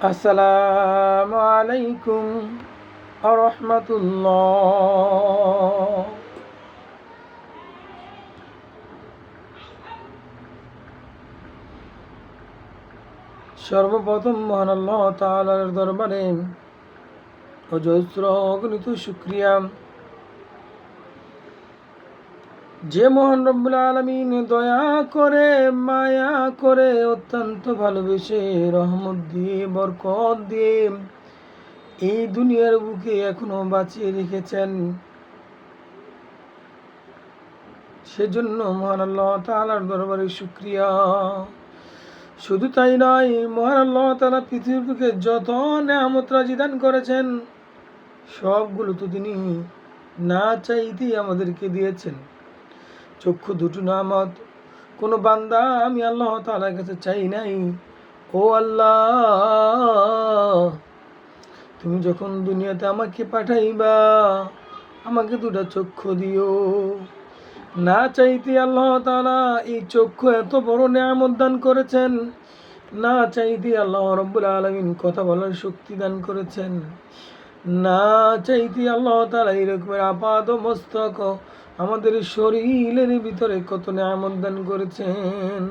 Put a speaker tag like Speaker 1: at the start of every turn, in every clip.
Speaker 1: আসসালামু আলাইকুম আরহামাতুল্লাহ। সর্বপ্রথম মহান আল্লাহ তাআলার দরবারে অজস্র অগণিত শুকরিয়া, যে মহান রব্বুল আলামিন দয়া করে, মায়া করে, অত্যন্ত ভালোবেসে, রহমত দিয়ে, বরকত দিয়ে এই দুনিয়ার বুকে এখনো বাঁচিয়ে রেখেছেন। সেজন্য মহান আল্লাহ তাআলার দরবারে শুকরিয়া। শুধু তাই নয়, মহান আল্লাহ তাআলা পৃথিবীর বুকে যত নেয়ামত রাজি দান করেছেন সবগুলো তো তিনি না চাইতেই আমাদেরকে দিয়েছেন। চক্ষু দুটো নেয়ামত কোনো বান্দা আমি আল্লাহ তাআলার কাছে চাই নাই, ও আল্লাহ তুমি যখন দুনিয়াতে আমাকে পাঠাইবা আমাকে দুটা চক্ষু দিও। না চাইতে আল্লাহ তাআলা এই চক্ষু এত বড় নেয়ামত দান করেছেন, না চাইতে আল্লাহ রাব্বুল আলামিন কথা বলার শক্তি দান করেছেন, না চাইতে আল্লাহ তাআলা এরকমের আপাদ মস্তক আমাদের শরীরের ভিতরে কত নেয়ামত দান করেছেন।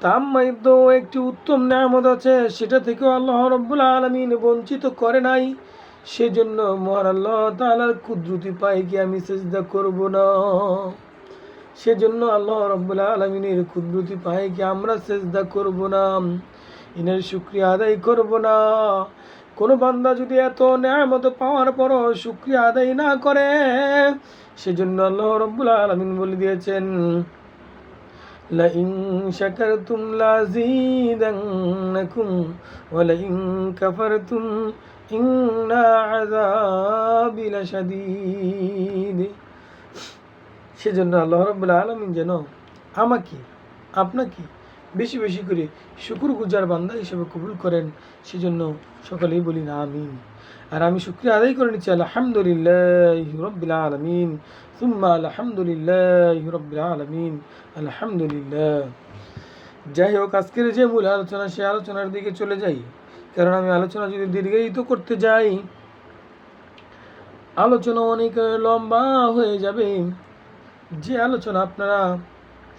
Speaker 1: তার মধ্যে একটি উত্তম নেয়ামত আছে, সেটা থেকেও আল্লাহ রাব্বুল আলামিন বঞ্চিত করে নাই। সেজন্য মহান আল্লাহ তাআলার কুদরতি পায়ে কি আমি সিজদা করব না? সেজন্য আল্লাহ রাব্বুল আলামিনের কুদরতি পায়ে কি আমরা সিজদা করব না? ইনার শুকরিয়া আদায় করব না? কোন বান্দা যদি এত নেয়ামত পাওয়ার পরও শুকরিয়া আদায় না করে, সেজন্য আল্লাহ রাব্বুল আলামিন বলে দিয়েছেন, লাইন শাকারতুম লাযীদান্নাকুম ওয়া লাইন কাফারতুম ইন্না আযাবি লাশাদীদ। সেজন্য আল্লাহ রাব্বুল আলামিন যেন আমাকে আপনাকে বেশি বেশি করে শুকরগুজার বান্দা হিসেবে কবুল করেন। সেজন্য সকলেই বলি না আমিন। আর আমি শুকরিয়া আদায় করে নিচ্ছি আলহামদুলিল্লাহি রাব্বিল আলামিন, সুম্মা আলহামদুলিল্লাহি রাব্বিল আলামিন, আলহামদুলিল্লাহ। যাই হোক, আজকের যে মূল আলোচনা, সে আলোচনার দিকে চলে যাই। কারণ আমি আলোচনা যদি দীর্ঘায়িত করতে যাই আলোচনা অনেক লম্বা হয়ে যাবে। যে আলোচনা আপনারা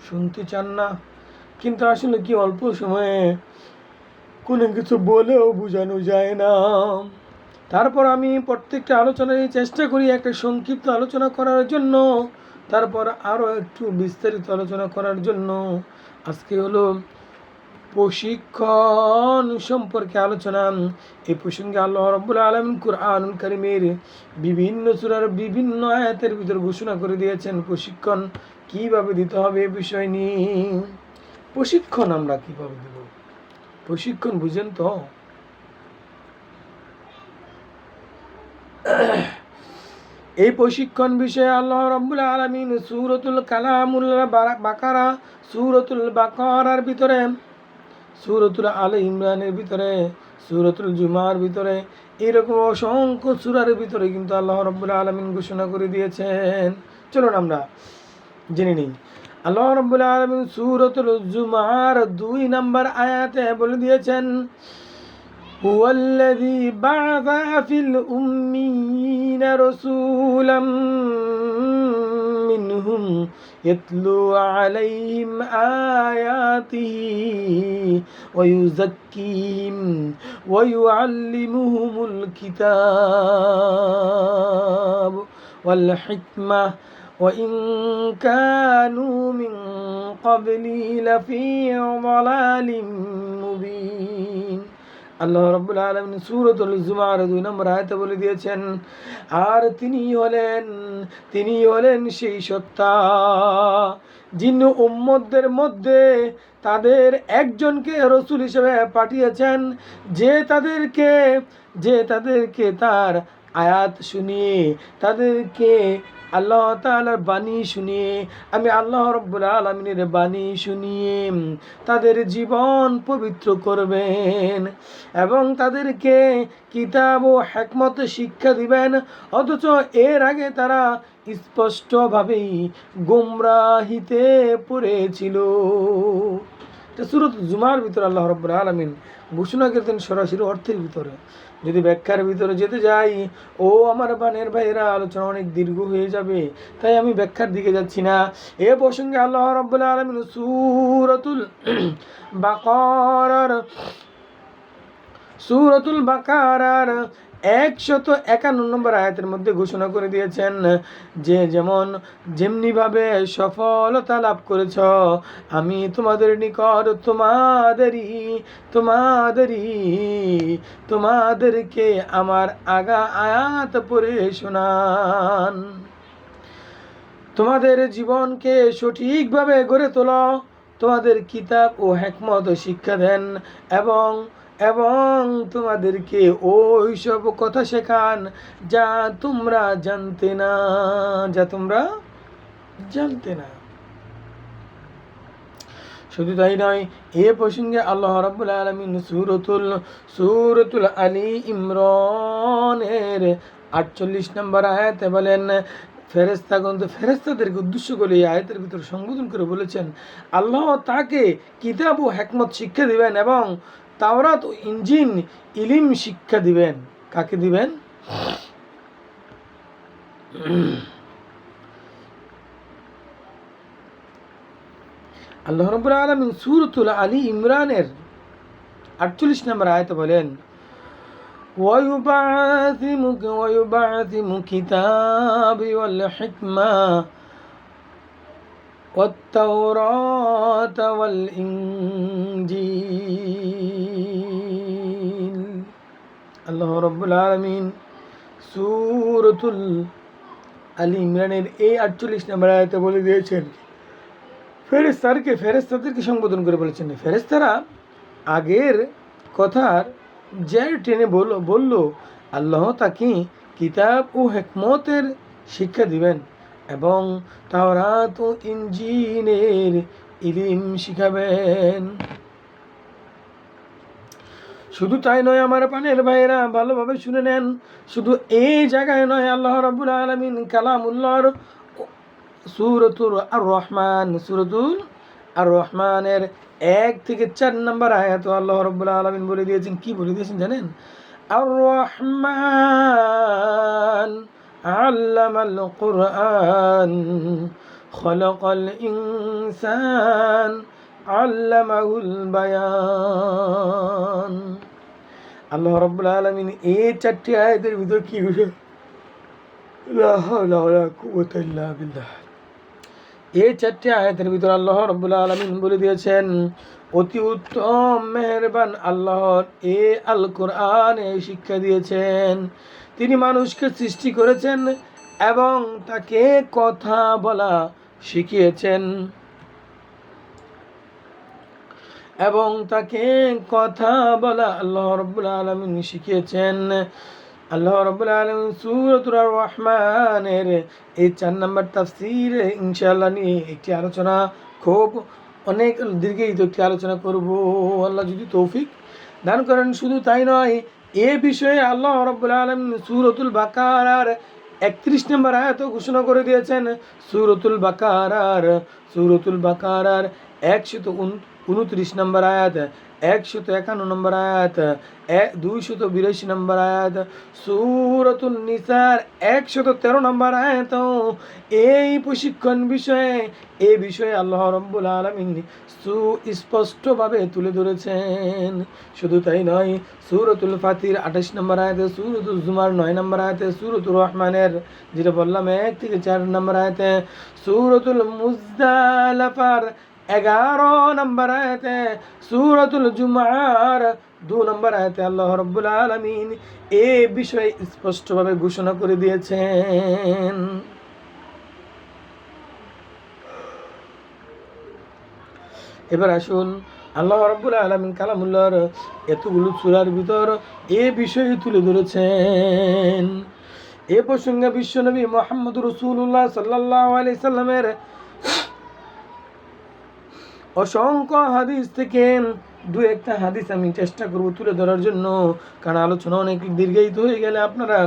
Speaker 1: শুনতে চান না, কিন্তু আসলে কি অল্প সময়ে কোনো কিছু বলেও বোঝানো যায় না। তারপর আমি প্রত্যেকটা আলোচনায় চেষ্টা করি একটা সংক্ষিপ্ত আলোচনা করার জন্য, তারপর আরও একটু বিস্তারিত আলোচনা করার জন্য। আজকে হলো প্রশিক্ষণ সম্পর্কে আলোচনা। এই প্রসঙ্গে আল্লাহ রাব্বুল আলামিন কুরআনুল কারীমের বিভিন্ন সূরার বিভিন্ন আয়াতের ভিতর ঘোষণা করে দিয়েছেন প্রশিক্ষণ কিভাবে দিতে হবে এই বিষয় নিয়ে। প্রশিক্ষণ আমরা কিভাবে দেব? প্রশিক্ষণ বুঝেন তো? এই প্রশিক্ষণ বিষয়ে আল্লাহ রাব্বুল আলামিন সূরাতুল কালামুল বাকারা, সূরাতুল বাকারার ভিতরে, সূরাতুল আলে ইমরানের ভিতরে, সূরাতুল জুমার ভিতরে, এরকম অসংখ্য সূরার ভিতরে কিন্তু আল্লাহ রাব্বুল আলামিন ঘোষণা করে দিয়েছেন। চলুন আমরা জেনে নিই। আল্লাহ রাব্বুল আলামিন সূরাতুল জুমার 2 নম্বর আয়াতে বলে দিয়েছেন, হুয়াল্লাযী বা'আসা ফিল উম্মিয়িনা রাসূলাম মিনহুম ইয়াতলু আলাইহিম আয়াতিহি ওয়া ইউযাক্কিহিম ওয়া ইউআল্লিমুহুমুল কিতাব ওয়াল হিকমাহ ওয়া ইন কানু মিন ক্বাবলি লাফি যালালিম মুবিন। আল্লাহ রাব্বুল আলামিন সূরাতুল জুমার 2 নম্বর আয়াতে বলে দিয়েছেন, আর তিনি হলেন সেই সত্তা যিনি উম্মতদের মধ্যে তাদের একজনকে রাসূল হিসেবে পাঠিয়েছেন, যে তাদেরকে তার আয়াত শুনিয়ে, তাদেরকে আল্লাহ তাআলার বাণী শুনিয়ে, আমি আল্লাহ রাব্বুল আলামিনের বাণী শুনিয়ে তাদের জীবন পবিত্র করবেন এবং তাদেরকে কিতাব ও হিকমত শিক্ষা দিবেন। অথচ এর আগে তারা স্পষ্টভাবেই গোমরাহিতে পড়েছিল। এটা সূরা জুমার ভিতরে আল্লাহ রাব্বুল আলামিন ঘোষণা করেছেন সরাসরি অর্থের ভিতরে। যদি ব্যাখ্যার ভিতরে যেতে যাই, ও আমার বানের ভাইয়েরা, আলোচনা অনেক দীর্ঘ হয়ে যাবে, তাই আমি ব্যাখ্যার দিকে যাচ্ছি না। এ প্রসঙ্গে আল্লাহ রাব্বুল আলামিন সূরাতুল বাকারার 151 নম্বর আয়াতের মধ্যে ঘোষণা করে দিয়েছেন যে যেমনিভাবে সফলতা লাভ করেছ, আমি তোমাদের নিকট তোমাদেরকে আমার আগা আয়াত পড়ে শোনান। তোমাদের জীবনকে সঠিকভাবে গড়ে তোলো, তোমাদের কিতাব ও হিকমত শিক্ষা দেন এবং তোমাদেরকে ওই সব কথা শেখান যা তোমরা জানতে না। শুধু তাই নয়, এ প্রসঙ্গে আল্লাহ রাব্বুল আলামিন সূরাতুল আলী ইমরানের 48 নম্বর আয়াতে বলেন, ফেরেশতাদেরকে উদ্দেশ্য করে এই আয়াতের ভিতর সম্বোধন করে বলেছেন আল্লাহ তাকে কিতাব ও হিকমত শিক্ষা দিবেন এবং তাওরাত ও ইনজিল ইলম শিক্ষা দিবেন। কাকে দিবেন? আল্লাহ রাব্বুল আলামিন সূরাতুল আলী ইমরানের 48 নম্বর আয়াতে বলেন, ويبعثم كتابي والحكمة والتوراة والإنجيل। আল্লাহ রাব্বুল আলামিন সূরাতুল আলী ইমরানের এই 48 নম্বর আয়াতে বলে দিয়েছেন, ফেরেশতাদেরকে সম্বোধন করে বলেছেন, ফেরেশতারা আগের কথার যে টেনে বলল আল্লাহ তাকে কিতাব ও হিকমতের শিক্ষা দিবেন এবং তাওরাত ও ইনজিলের ইলম শিখাবেন। শুধু তাই নয় আমার প্রাণের ভাইয়েরা, ভালোভাবে শুনে নেন, শুধু এই জায়গায় নয়, আল্লাহ রাব্বুল আলামিন কালামুল্লাহর সূরাতুল আর রহমানের 1 থেকে 4 নম্বর আয়াত আল্লাহ রাব্বুল আলামিন বলে দিয়েছেন। কি বলে দিয়েছেন জানেন? আর রহমান আল্লামাল কুরআন খলাকাল ইনসান আল্লামাহুল বায়ান। আল্লাহ রাব্বুল আলামিন এই 4টি আয়াতের ভিতর কি বিষয়? লা হাওলা ওয়ালা কুওয়াতা ইল্লা বিল্লাহ। এই 4টি আয়াতের ভিতর আল্লাহ রাব্বুল আলামিন বলে দিয়েছেন অতি উত্তম মেহেরবান আল্লাহর এ আল কোরআনে শিক্ষা দিয়েছেন। তিনি মানুষকে সৃষ্টি করেছেন এবং তাকে কথা বলা শিখিয়েছেন আল্লাহ রাব্বুল আলামিন শিখিয়েছেন। আল্লাহ রাব্বুল আলামিন সূরাতুর রহমানের এই 4 নম্বর তাফসীর ইনশাআল্লাহ নিয়ে একটি আলোচনা, খুব অনেক দীর্ঘায়িত একটি আলোচনা করব, আল্লাহ যদি তৌফিক দান করেন। শুধু তাই নয়, এ বিষয়ে আল্লাহ রাব্বুল আলামিন সূরাতুল বাকারার 31 নম্বর আয়াত ঘোষণা করে দিয়েছেন। সূরাতুল বাকারার 129 নম্বর আয়াত, 151 নম্বর আয়াত, 282 নম্বর আয়াত, সূরাতুন নিসার 113 নম্বর আয়াত এই প্রশিক্ষণ বিষয়ে আল্লাহ রাব্বুল আলামিন সুস্পষ্টভাবে তুলে ধরেছেন। শুধু তাই নয়, সূরাতুল ফাতির 28 নম্বর আয়াতে, সূরাতুল জুমার 9 নম্বর আয়াতে, সূরাতুর রহমানের যেটা বললাম 1 থেকে 4 নম্বর আয়াতে, সূরাতুল মুজদালাফার 11 নম্বর আয়াতে, সূরাতুল জুমার 2 নম্বর আয়াতে আল্লাহ রাব্বুল আলামিন এই বিষয়ে স্পষ্টভাবে ঘোষণা করে দিয়েছেন। এবার আসুন, আল্লাহ রাব্বুল আলামিন কালামুল্লাহর এতগুলো সূরার ভিতর এই বিষয়ে তুলে ধরেছেন। এ প্রসঙ্গে বিশ্বনবী মুহাম্মদ রাসূলুল্লাহ সাল্লাল্লাহু আলাইহি সাল্লামের অসংখ্য হাদিস থেকে 2-1টা হাদিস আমি চেষ্টা করব তুলে ধরার জন্য, কারণ আলোচনা অনেক দীর্ঘায়িত হয়ে গেলে আপনারা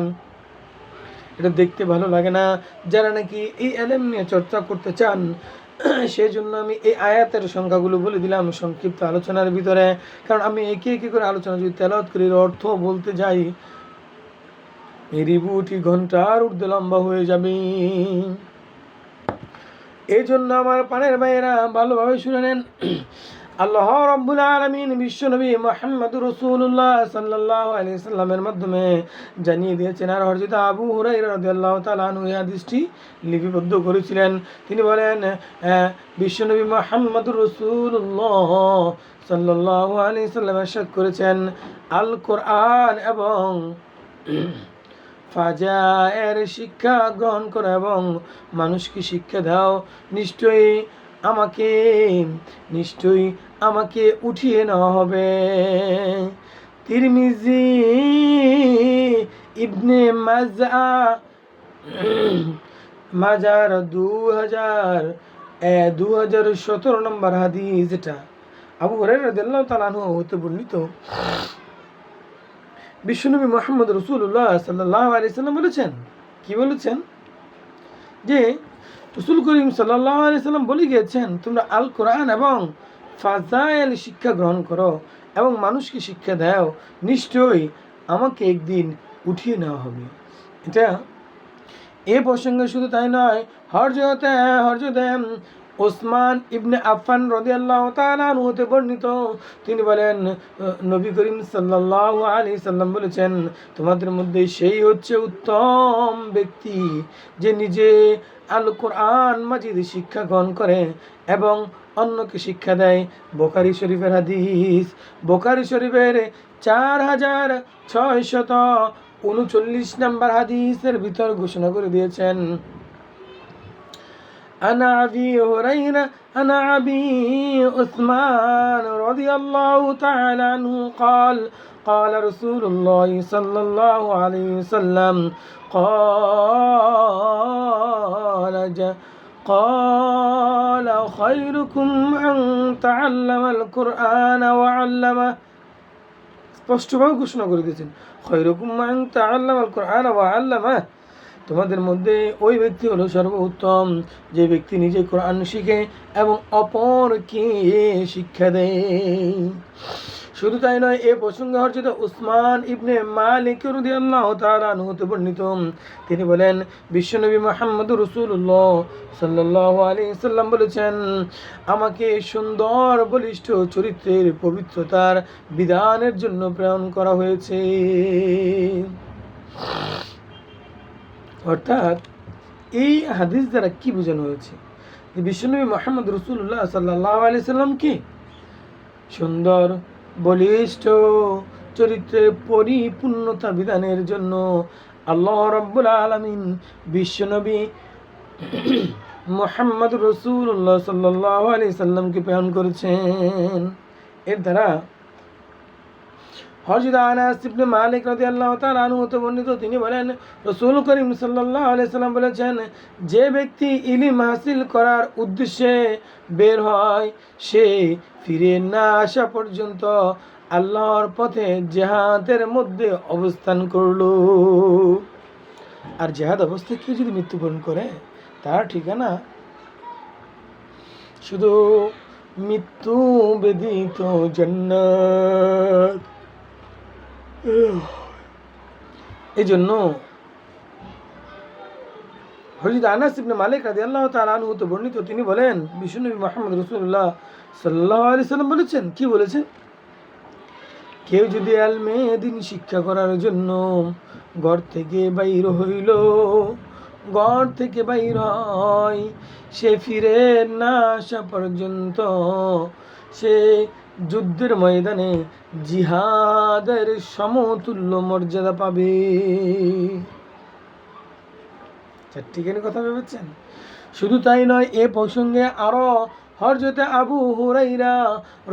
Speaker 1: এটা দেখতে ভালো লাগে না। যারা নাকি এই ইলম নিয়ে চর্চা করতে চান, সেই জন্য আমি এই আয়াতের সংখ্যাগুলো বলে দিলাম সংক্ষিপ্ত আলোচনার ভিতরে, কারণ আমি একে একে করে আলোচনা যদি তেলাওয়াত করি অর্থ বলতে যাই এই রিবুটি ঘন্টার ঊর্ধ্বে লম্বা হয়ে যাবে। এই জন্য আমার পানের ভাইয়েরা ভালোভাবে শুনে নেন। আল্লাহ রাব্বুল আলামিন বিশ্বনবী মুহাম্মদুর রাসূলুল্লাহ সাল্লাল্লাহু আলাইহি সাল্লামের মাধ্যমে জানিয়ে দিয়েছেন। আর হযরত আবু হুরায়রা রাদিয়াল্লাহু তাআলা আনহু এই হাদিসটি লিপিবদ্ধ করেছিলেন। তিনি বলেন বিশ্বনবী মুহাম্মদুর রাসূলুল্লাহ সাল্লাল্লাহু আলাইহি সাল্লাম ইরশাদ করেছেন, আল কোরআন এবং ফাজায়ের শিক্ষা গ্রহণ করো এবং মানুষকে শিক্ষা দাও, নিশ্চয়ই আমাকে উঠিয়ে নেওয়া হবে। তিরমিজি ইবনে মাজার 2017 নম্বর হাদিস। এটা আবু হুরায়রা রাদিয়াল্লাহু তাআলা আনহু হতে বর্ণিত। বিশ্বনবী মুহাম্মদ রাসূলুল্লাহ সাল্লাল্লাহু আলাইহি সাল্লাম বলেছেন, কি বলেছেন? যে রাসূল করিম সাল্লাল্লাহু আলাইহি সাল্লাম বলে গিয়েছেন, তোমরা আল কোরআন এবং ফাজাইল শিক্ষা গ্রহণ করো এবং মানুষকে শিক্ষা দাও, নিশ্চয়ই আমাকে একদিন উঠিয়ে নেওয়া হবে। এটা এ প্রসঙ্গে শুধু তাই নয়, হযরতে ওসমান ইবনে আফফান রাদিয়াল্লাহু তাআলা আনহু হতে বর্ণিত, তিনি বলেন নবী করিম সাল্লাল্লাহু আলাইহি সাল্লাম বলেছেন, তোমাদের মধ্যে সেই হচ্ছে উত্তম ব্যক্তি যে নিজে আল কোরআন মাজিদ শিক্ষা গ্রহণ করে এবং অন্যকে শিক্ষা দেয়। বুখারী শরীফের হাদিস। বুখারী শরীফের 4639 নম্বর হাদিসের ভিতর ঘোষণা করে দিয়েছেন, عن أبي عثمان رضي الله تعالى عنه قال قال رسول الله صلى الله عليه وسلم قال خيركم من تعلم القرآن وعلمه। স্পষ্টভাবে ঘোষণা করে দিয়েছেন, খৈরকুম মান তাআল্লামাল কুরআন ওয়া আল্লামা, তোমাদের মধ্যে ওই ব্যক্তি হলো সর্বোত্তম যে ব্যক্তি নিজে কোরআন শিখে এবং অপরকে শিক্ষা দেয়। শুধু তাই নয়, এ প্রসঙ্গে হযরত উসমান ইবনে মালিক রাদিয়াল্লাহু তাআলা আনহু হতে বর্ণিত, তিনি বলেন বিশ্বনবী মুহাম্মদুর রাসূলুল্লাহ সাল্লাল্লাহু আলাইহি সাল্লাম বলেছেন, আমাকে সুন্দর বলিষ্ঠ চরিত্রের পবিত্রতার বিধানের জন্য প্রেরণ করা হয়েছে। অর্থাৎ এই হাদিস দ্বারা কি বোঝানো হয়েছে? যে বিশ্বনবী মুহাম্মদ রাসূলুল্লাহ সাল্লাল্লাহু আলাইহি সাল্লাম কি সুন্দর বলিষ্ঠ চরিত্রের পরিপূর্ণতা বিধানের জন্য আল্লাহ রাব্বুল আলামিন বিশ্বনবী মুহাম্মদ রাসূলুল্লাহ সাল্লাল্লাহু আলাইহি সাল্লামকে প্রেরণ করেছেন। এর দ্বারা হযরত আনাস ইবনে মালিক রাদিয়াল্লাহু তাআলা আনহু হতে বর্ণিত, তিনি বলেন রাসূল করিম সাল্লাল্লাহু আলাইহি সাল্লাম বলেছেন, যে ব্যক্তি ইলম হাসিল করার উদ্দেশ্যে বের হয় সে ফিরে না আসা পর্যন্ত আল্লাহর পথে জিহাদের মধ্যে অবস্থান করলো। আর জিহাদ অবস্থায় কেউ যদি মৃত্যুবরণ করে তার ঠিকানা শুধু মৃত্যু ব্যতীত জান্নাত। এই জন্য হযরত আনাস ইবনে মালিক রাদিয়াল্লাহু তাআলা আনহু হতে বর্ণিত, তিনি বলেন বিশ্বনবী মুহাম্মদ রাসূলুল্লাহ সাল্লাল্লাহু আলাইহি সাল্লাম বলেছেন, কি বলেছেন? কেউ যদি ইলমে দ্বীন শিক্ষা করার জন্য ঘর থেকে বাইর হয়, সে ফিরে না আসা পর্যন্ত সে যুদ্ধের ময়দানে জিহাদের সমতুল্য মর্যাদা পাবে। চারটিখানি কথা ভেবেছেন? শুধু তাই নয়, এ প্রসঙ্গে আরো হযরত আবু হুরায়রা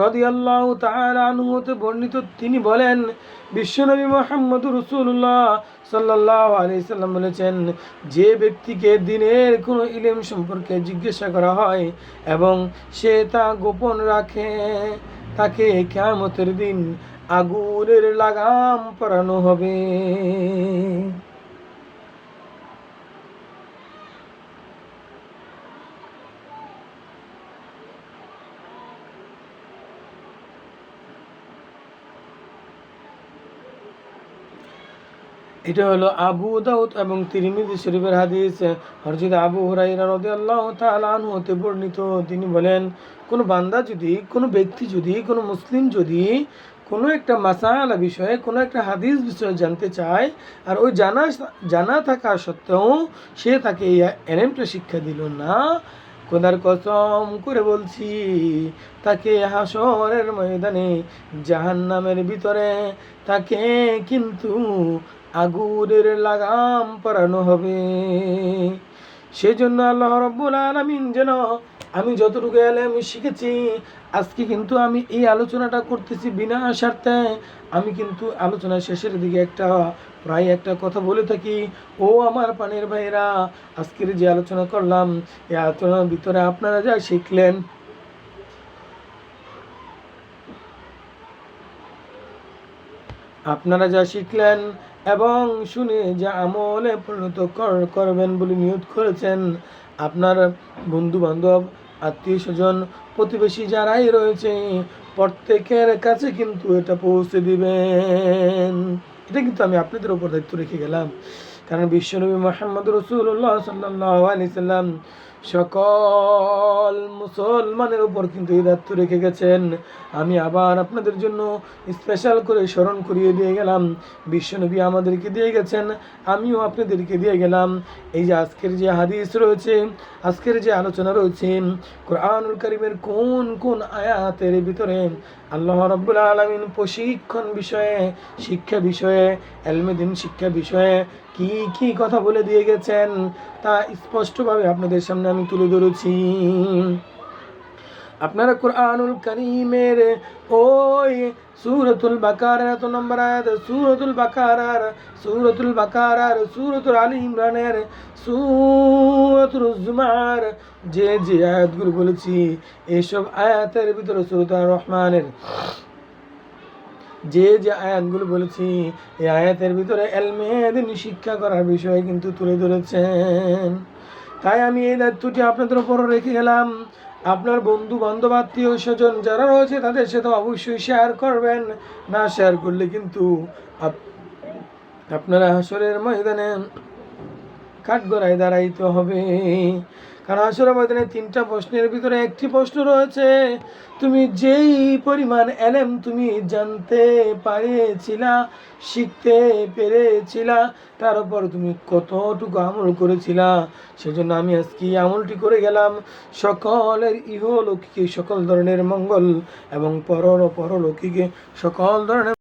Speaker 1: রাদিয়াল্লাহু তাআলা আনহু হতে বর্ণিত, তিনি বলেন বিশ্বনবী মুহাম্মদুর রাসূলুল্লাহ সাল্লাল্লাহু আলাইহি সাল্লাম বলেছেন, যে ব্যক্তিকে দ্বীনের কোনো ইলম সম্পর্কে জিজ্ঞাসা করা হয় এবং সে তা গোপন রাখে, তাকে কিয়ামতের দিন আগুনের লাগাম পরানো হবে। এটা হলো আবু দাউদ এবং তিরমিজি শরীফের হাদিস। হযরত আবু হুরায়রা রাদিয়াল্লাহু তাআলা আনহু হতে বর্ণিত, তিনি বলেন, কোনো বান্দা যদি, কোনো ব্যক্তি যদি, কোনো মুসলিম যদি কোনো একটা মাসালা বিষয়ে, কোনো একটা হাদিস বিষয়ে জানতে চায়, আর ওই জানা থাকা সত্ত্বেও সে তাকে এই এলেমটা শিক্ষা দিল না, খোদার কসম করে বলছি, তাকে হাসরের ময়দানে জাহান্নামের ভিতরে তাকে কিন্তু আগুনের লাগাম পরানো হবে। সেজন্য আল্লাহ রাব্বুল আলামিন যেন, আমি যতটুকু এলেম শিখেছি, আজকে কিন্তু আমি এই আলোচনাটা করতেছি বিনা স্বার্থে। আমি কিন্তু আলোচনা শেষের দিকে প্রায় একটা কথা বলে থাকি, ও আমার প্রাণের ভাইরা, আজকের যে আলোচনা করলাম, এই আলোচনার ভিতরে আপনারা যা শিখলেন, এবং শুনে যা আমলে পরিণত করবেন বলে নিয়ত করেছেন, আপনার বন্ধু বান্ধব, আত্মীয় স্বজন, প্রতিবেশী যারাই রয়েছে, প্রত্যেকের কাছে কিন্তু এটা পৌঁছে দিবেন। এটা কিন্তু আমি আপনাদের উপর দায়িত্ব রেখে গেলাম, কারণ বিশ্বনবী মুহাম্মদ রাসূলুল্লাহ সাল্লাল্লাহু আলাইহি সাল্লাম সকল মুসলমানের উপর কিন্তু এই দায়িত্ব রেখে গেছেন। আমি আবার আপনাদের জন্য স্পেশাল করে স্মরণ করিয়ে দিয়ে গেলাম, বিশ্বনবী আমাদেরকে দিয়ে গেছেন, আমিও আপনাদেরকে দিয়ে গেলাম। এই যে আজকের যে হাদিস রয়েছে, আজকের যে আলোচনা রয়েছে, কোরআনুল কারীমের কোন কোন আয়াতের ভিতরে আল্লাহ রাব্বুল আলামিন প্রশিক্ষণ বিষয়ে, শিক্ষা বিষয়ে, ইলমে দ্বীন শিক্ষা বিষয়ে কি কি কথা বলে দিয়ে গেছেন, তা স্পষ্টভাবে আপনাদের সামনে আমি তুলে ধরেছি। আপনারা কোরআনুল কারীমের ওই সূরাতুল বাকারার এত নম্বর আয়াত, সূরাতুল বাকারার, সূরাতুল আলী ইমরানের, সূরাতুল জুমার যে যে আয়াতগুলো বলেছি, এইসব আয়াতের ভিতরে সূরাতুল রহমানের যে যে আয়াতগুলো বলেছি, এই আয়াতের ভিতরে ইলমে দ্বীন শিক্ষা করার বিষয়ে কিন্তু তুলে ধরেছেন। তাই আমি এই দায়িত্বটি আপনাদের উপর রেখে গেলাম। আপনার বন্ধু বান্ধব, আত্মীয় স্বজন যারা রয়েছে, তাদের সাথে অবশ্যই শেয়ার করবেন। না শেয়ার করলে কিন্তু আপনারা হাসরের ময়দানে কাঠগড়ায় দাঁড়াইতে হবে। কারণ হাসরের ময়দানে 3টা প্রশ্নের ভিতরে একটি প্রশ্ন রয়েছে, তুমি যেই পরিমাণ এলেম তুমি জানতে পারেছিলা, শিখতে পেরেছিলা, তার উপর তুমি কতটুকু আমল করেছিলা। সেজন্য আমি আজকে আমলটি করে গেলাম, সকলের ইহলৌকিকে সকল ধরনের মঙ্গল এবং পরলৌকিকে সকল ধরনের